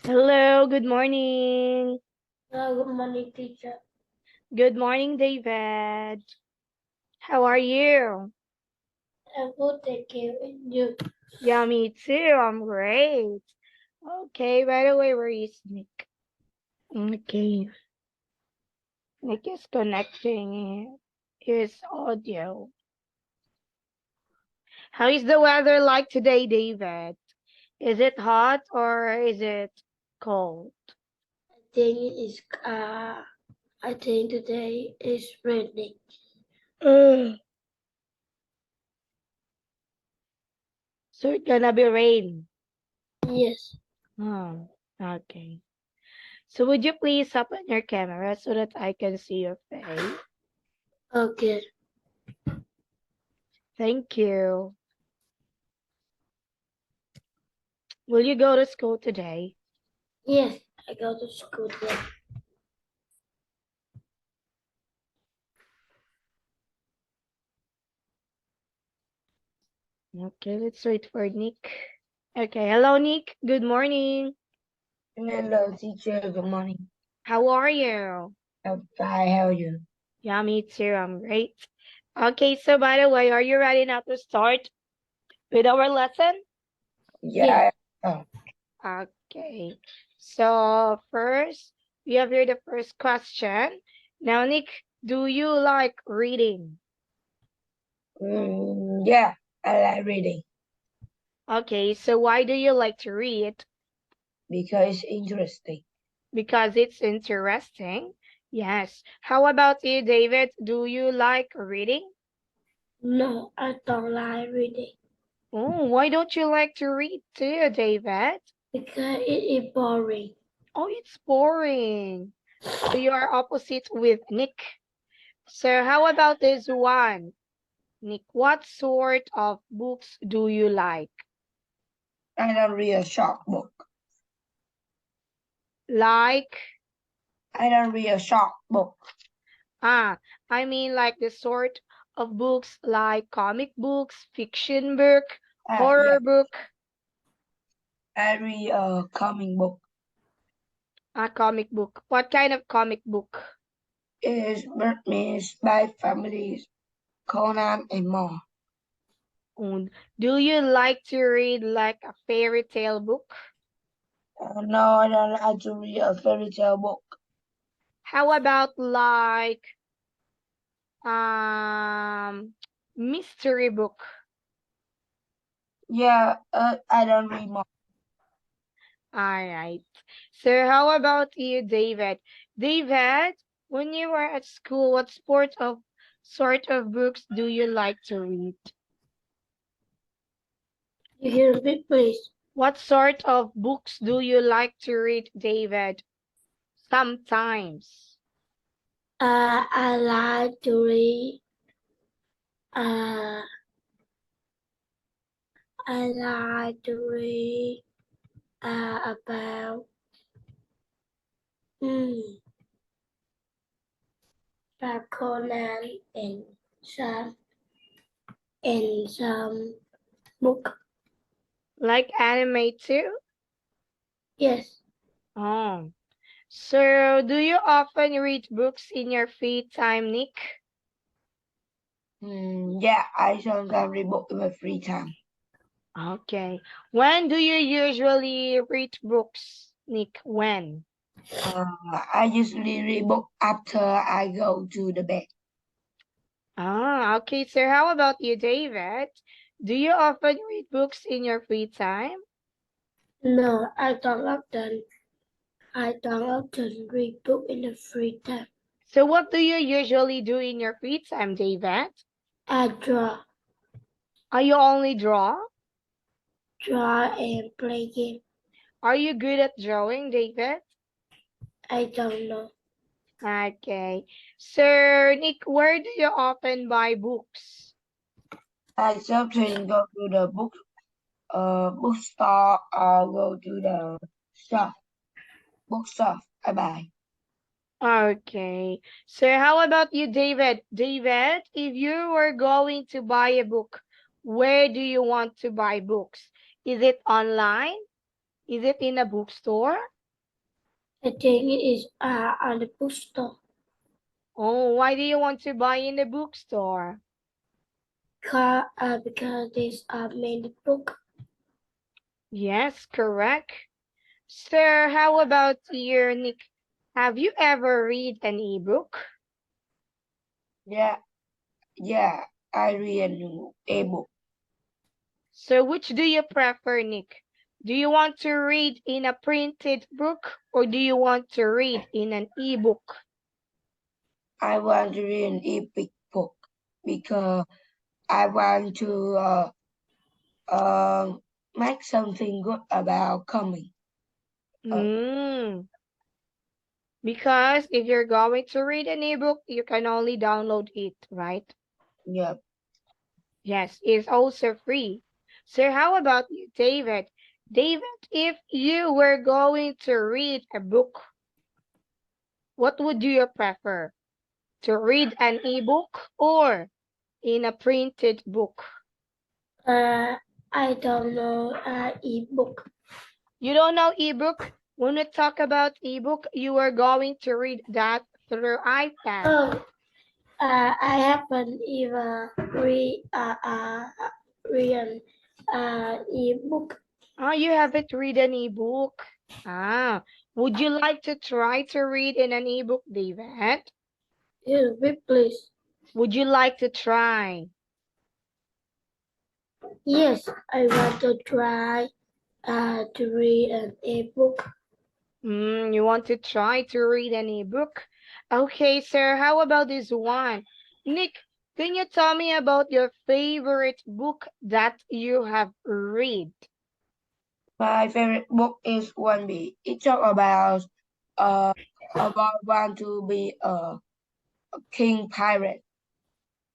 Hello, good morning. Good morning, teacher. Good morning, David. How are you? I'm good, thank you. And you? Yeah, me too. I'm great. Okay, by the way, where is Nick? Okay, Nick is connecting his audio. How is the weather like today, David? Is it hot or is it cold? I think it's I think today is raining. Uh, so it's gonna be rain. Yes. Oh, okay. So would you please open your camera so that I can see your face? Okay. Thank you. Will you go to school today? Yes, I go to school today. Okay, let's wait for Nick. Okay, hello Nick. Good morning. Hello, teacher. Good morning. How are you? I'm fine. How are you? Yeah, me too. I'm great. Okay, so by the way, are you ready now to start with our lesson? Yes. Yeah. Oh, Okay. So first, we have here the first question. Now, Nick, do you like reading? yeah. I like reading Okay, so why do you like to read? because it's interesting. Because it's interesting. Yes. How about you, David? Do you like reading? No, I don't like reading Oh, why don't you like to read too, David? because it is boring. Oh, it's boring. So you are opposite with Nick. So how about this one? Nick, what sort of books do you like? I don't read a short book. Like, I don't read a short book. ah, I mean like the sort of books like comic books, fiction book, Yeah. horror book. I read a comic book. A comic book. What kind of comic book? It's Birdman, Spy Families, Conan, and more. And do you like to read like a fairy tale book? No, I don't like to read a fairy tale book. How about like um mystery book? Yeah. I don't read more. All right. So how about you, David? David, when you were at school, what sort of books do you like to read? You hear me, please? What sort of books do you like to read, David? Sometimes. I like to read. Uh, I like to read about mm, Conan some some book. Like anime too? Yes, Oh. So, do you often read books in your free time, Nick? Yeah. I sometimes read book in my free time. Okay. When do you usually read books, Nick? When? I usually read book after I go to the bed. Ah, okay. So, how about you, David? Do you often read books in your free time? no, I don't often. I don't often read book in the free time. So, what do you usually do in your free time, David? I Are you only draw? draw and play game. Are you good at drawing, David? I don't know. Okay. So, Nick, where do you often buy books? I sometimes go to the bookstore or go to the shop bookstore. I buy. Okay. So how about you, David? David, if you were going to buy a book, where do you want to buy books? Is it online? Is it in a bookstore? I think it is on the bookstore. Oh, why do you want to buy in the bookstore? Because there's many book. Yes, correct. Sir, how about you, Nick? Have you ever read an ebook? Yeah, yeah. I read a book. So which do you prefer, Nick? Do you want to read in a printed book or do you want to read in an ebook? I want to read an epic book because I want to make something good about coming. Mm. Because if you're going to read an ebook, you can only download it, right? Yeah. Yes, it's also free. So how about you, David? David, if you were going to read a book, what would you prefer? To read an ebook or in a printed book? I don't know ebook. You don't know ebook? When we talk about ebook, you are going to read that through iPad. Oh, I haven't even read an ebook. Oh, you haven't read an ebook. Would you like to try to read in an ebook, David? Yes, please. Would you like to try? Yes, I want to try to read an ebook. You want to try to read an ebook? Okay, sir, how about this one? Nick, can you tell me about your favorite book that you have read? My favorite book is One Piece. It talks about want to be a king pirate.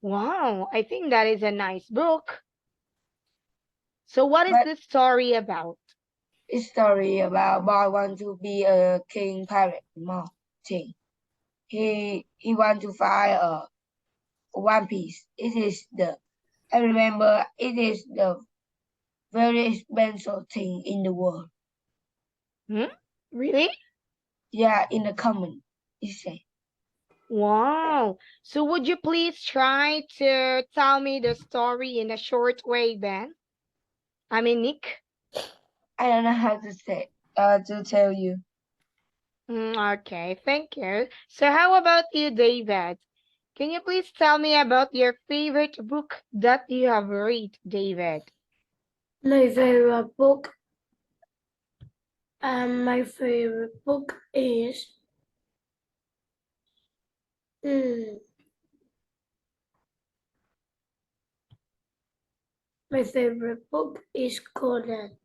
Wow, I think that is a nice book. So what is But the story about? it's story about boy want to be a king pirate more thing. He want to find a One Piece. I remember it is the very expensive thing in the world. Really? Yeah, in the comment it say. Wow. So would you please try to tell me the story in a short way, Ben? I mean, Nick. I don't know how to say to tell you. Okay, thank you. So how about you, David? Can you please tell me about your favorite book that you have read, David? My favorite book is my favorite book is Conan.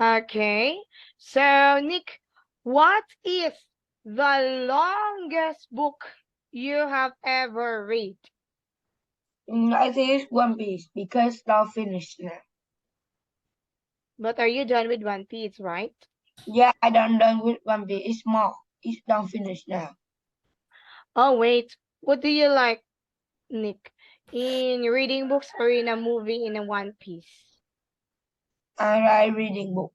Okay. So, Nick, what is the longest book you have ever read? I think it's One Piece because now finished now. But are you done with One Piece, right? Yeah, I done with One Piece. It's more. It's done finished now. Oh, wait. What do you like, Nick? In reading books or in a movie in a One Piece? I like reading book.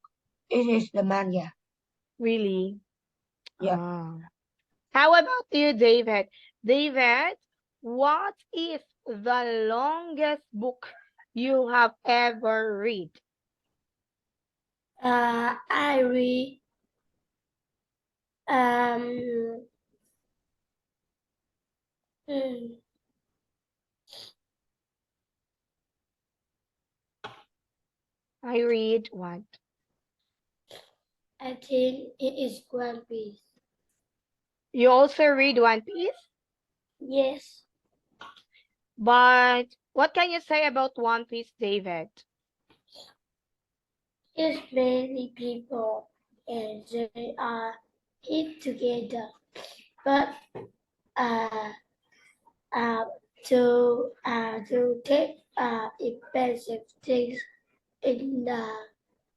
It is the manga. Really? Yeah. Ah. How about you, David? David, what is the longest book you have ever read? I read um mm, I read what? I think it is One Piece. You also read One Piece? Yes, But what can you say about One Piece, David? it's many people and they are hit together, but uh, uh, to take expensive things in the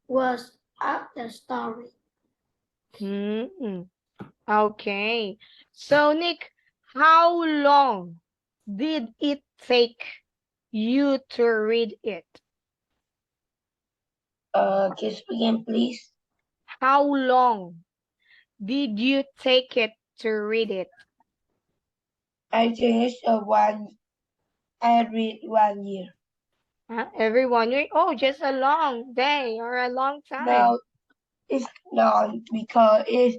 words of the story. Hmm. Okay. So, Nick, how long did it take you to read it? Can you speak again, please? How long did you take it to read it? I think it's I read 1 year. Every 1 year? Oh, just a long day or a long time. No, it's not because it's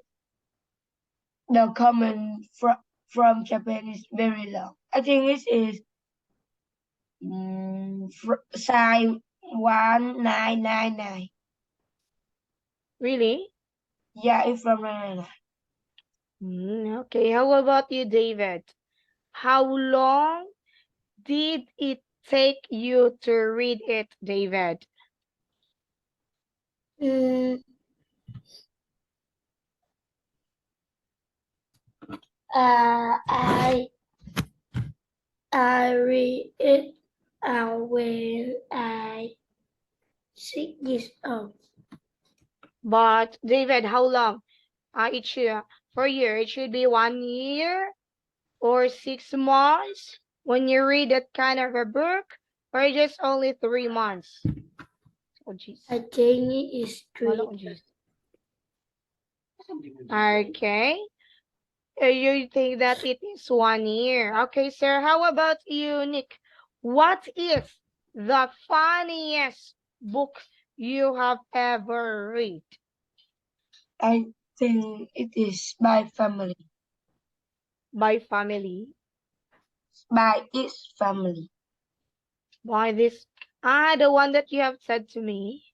the comment from Japan is very long. I think this is size 1999. Really? Yeah, it's from 1999. Okay, how about you, David? How long did it take you to read it, David? Mm, I read it when I 6 years old. But David, how long? It should for you. It should be 1 year or 6 months when you read that kind of a book, or just only 3 months. Oh jeez. I think it is Wala, 3. oh, jeez. Okay. You think that it is 1 year. Okay, sir. How about you, Nick? What is the funniest book you have ever read? I think it is by family. By family? By its family. By this? The one that you have said to me.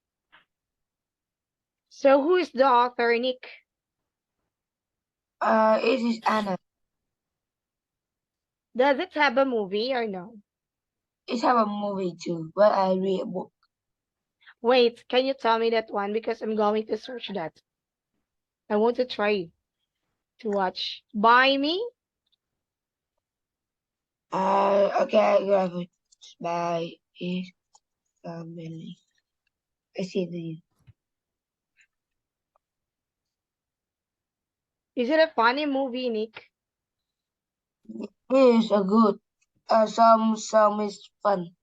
So who is the author, Nick? It is Anna. Does it have a movie or no? It have a movie too, but I read a book. Wait, can you tell me that one? Because I'm going to search that. I want to try to watch. By me? Okay, I grab it. By its family. I see the. Is it a funny movie, Nick? It is a good. Some is fun.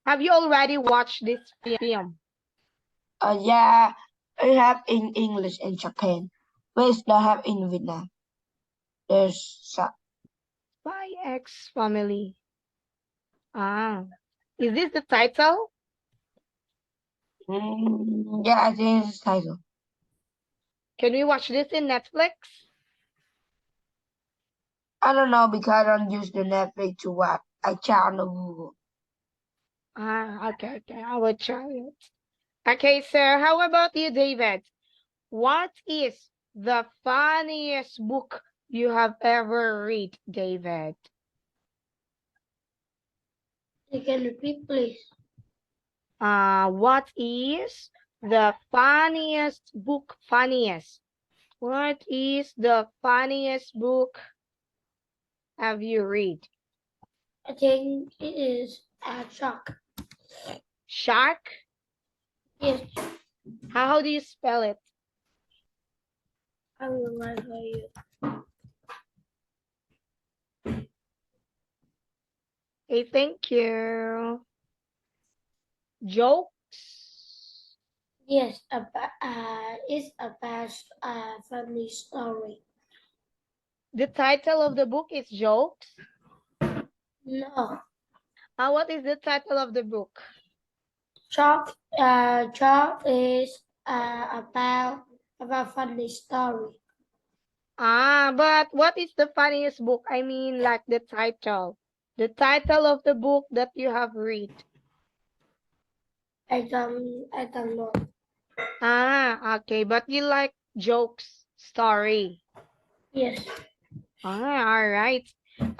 Have you already watched this film? Yeah, I have in English in Japan, but don't have in Vietnam. There's some. By X Family. Is this the title? Yeah, I think it's title. Can we watch this in Netflix? I don't know because I don't use the Netflix to watch. I check on the Google. Okay, I will try it. Okay, sir, how about you, David? What is the funniest book you have ever read, David? You can repeat, please. What is the funniest book? Funniest. What is the funniest book have you read? I think it is a shark. Shark? Yes, How do you spell it? I will write for you. Okay, thank you. Jokes? Yes, it's about a family story. The title of the book is Jokes. No, What is the title of the book? Chalk is about funny story. But what is the funniest book? I mean, like the title. The title of the book that you have read. I don't know. Okay, but you like Jokes story. Yes, All right.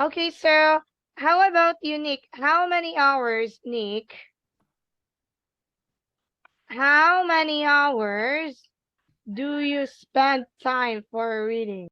Okay, so how about you, Nick? How many hours, Nick? How many hours do you spend time for reading?